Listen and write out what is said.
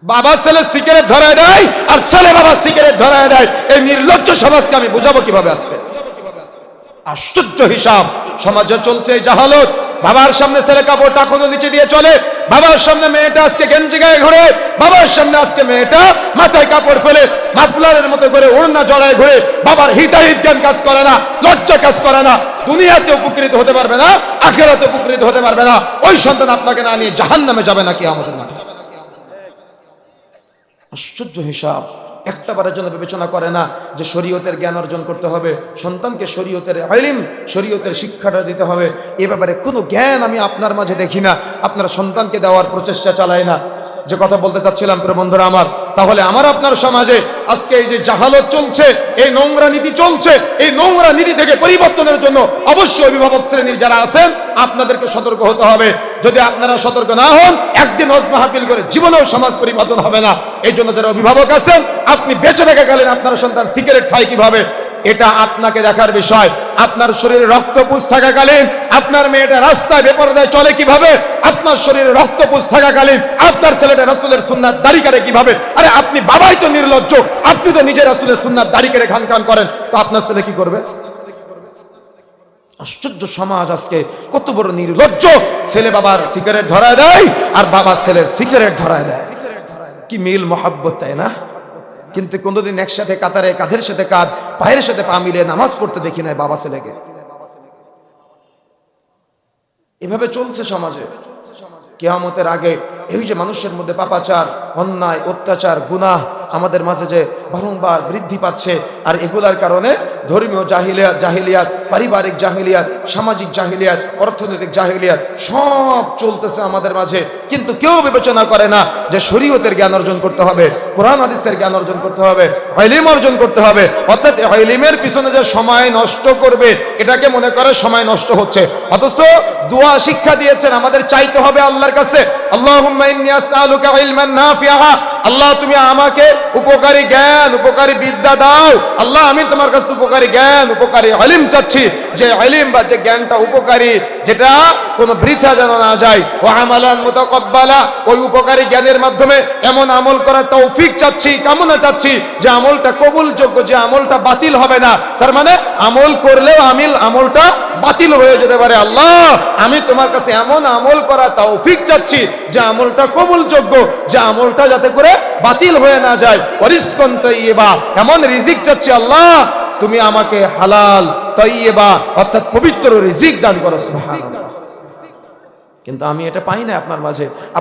বাবা ছেলে সিগারেট ধরায় দেয় আর ছেলে বাবা সিগারেট ধরায় দেয়। এই নির্লজ্জ সমাজকে আমি বুঝাবো কিভাবে? আসবে আশ্চর্য হিসাব সমাজে চলছে এই জাহালত। বাবার সামনে ছেলে কাপড় টাকনো নিচে দিয়ে চলে, বাবার সামনে মেয়েটা আজকে গেঞ্জি গায়ে ঘুরে, বাবার সামনে আজকে মেয়েটা মাথায় কাপড় ফেলে মাফলারের মতো করে ওড়না জড়ায় ঘুরে। বাবার হিতাহিত জ্ঞান কাজ করে না, লজ্জা কাজ করে না। দুনিয়াতে উপকৃত হতে পারবে না, আখিরাতে উপকৃত হতে পারবে না। ওই সন্তান আপনাকে না নিয়ে জাহান্নামে যাবে নাকি আমাদের মাঠে। আশ্চর্য হিসাব। একটা বারের জন্য বিবেচনা করে না যে শরীয়তের জ্ঞান অর্জন করতে হবে, সন্তানকে শরীয়তের ইলম, শরীয়তের শিক্ষাটা দিতে হবে। এ ব্যাপারে কোনো জ্ঞান আমি আপনার মাঝে দেখি না। আপনার সন্তানকে দেওয়ার প্রচেষ্টা চালায় না। যে কথা বলতে চাচ্ছিলাম প্রিয় বন্ধুরা আমার, তাহলে আমার আপনার সমাজে আজকে এই যে জাহালত চলছে, এই নোংরা নীতি চলছে, এই নোংরা নীতি থেকে পরিবর্তনের জন্য অবশ্যই অভিভাবক শ্রেণীর যারা আছেন আপনাদেরকে সতর্ক হতে হবে। যদি আপনারা সতর্ক না হন, একদিন হজ মাহফিল করে জীবনেও সমাজ পরিবর্তন হবে না। এই জন্য যারা অভিভাবক আছেন, আপনি বেঁচে থাকাকালীন আপনার সন্তান সিগারেট খায় কিভাবে, এটা আপনাকে দেখার বিষয়। আপনার শরীরে রক্তপুষ থাকাকালীন আপনার মেয়েটা রাস্তায় বেপরদায় চলে কিভাবে, আপনার শরীরে রক্তপুষ থাকাকালীন আপনার ছেলেটা রাসূলের সুন্নাত দাড়ি কাটে কিভাবে। আরে আপনি বাবাই তো নির্লজ্জ, আপনি তো নিজে রাসূলের সুন্নাত দাড়ি কেটে খান খান করেন, তো আপনার ছেলে কি করবে? আশ্চর্য সমাজ আজকে, কত বড় নির্লজ্জ। ছেলে বাবার সিগারেট ধরায় দেয় আর বাবা ছেলের সিগারেট ধরায় দেয়। কি মিল মহাব্বত, তাই না? কিন্তু কোনদিন একসাথে কাতারে কাঁধের সাথে কাঁধ, পায়ের সাথে পা মিলিয়ে নামাজ পড়তে দেখি নাই বাবা ছেলেকে। এভাবে চলছে সমাজে। কিয়ামতের আগে এই যে মানুষের মধ্যে পাপাচার, অন্যায়, অত্যাচার, গুনাহ আমাদের মাঝে যে বারংবার বৃদ্ধি পাচ্ছে, আর এগুলার কারণে ধর্মীয় জাহিলিয়াত, পারিবারিক জাহিলিয়াত, সামাজিক জাহিলিয়াত, অর্থনৈতিক জাহিলিয়াত সব চলতেছে আমাদের মাঝে। কিন্তু কেউ বিবেচনা করে না যে শরীয়তের জ্ঞান অর্জন করতে হবে, কোরআন হাদিসের জ্ঞান অর্জন করতে হবে, ইলম অর্জন করতে হবে। অর্থাৎ ইলমের পিছনে যে সময় নষ্ট করবে এটাকে মনে করে সময় নষ্ট হচ্ছে। অথচ দোয়া শিক্ষা দিয়েছেন আমাদের চাইতে হবে আল্লাহর কাছে, আল্লাহুম্মা ইন্নী আসআলুকা ইলমান নাফিআ, আল্লাহ তুমি আমাকে উপকারী জ্ঞান, উপকারী বিদ্যা দাও। আল্লাহ আমি তোমার কাছে উপকারী জ্ঞান, উপকারী ইলম চাচ্ছি, যে ইলম বা যে জ্ঞানটা উপকারী, যেটা কোনো বৃথা যেন না যায়। ওয়া আমালান মুতাকাব্বালা, ওই উপকারী জ্ঞানের মাধ্যমে এমন আমল করার তৌফিক চাচ্ছি, কামনা চাচ্ছি যে আমলটা কবুলযোগ্য, যে আমলটা বাতিল হবে না। তার মানে আমল করলেও আমলটা বাতিল হয়ে যেতে পারে। আল্লাহ আমি তোমার কাছে এমন আমল করা তৌফিক চাচ্ছি যে আমলটা কবুলযোগ্য, যে আমলটা যাতে করে বাতিল হয়ে না যায়। ওয়ারিজকান তাইয়্যিবা, এমন রিজিক চাচ্ছি আল্লাহ তুমি আমাকে হালাল তাইয়্যিবা অর্থাৎ পবিত্র রিজিক দান করো। সুবহানাল্লাহ। কিন্তু আমি এটা পাই না আপনার মাঝে।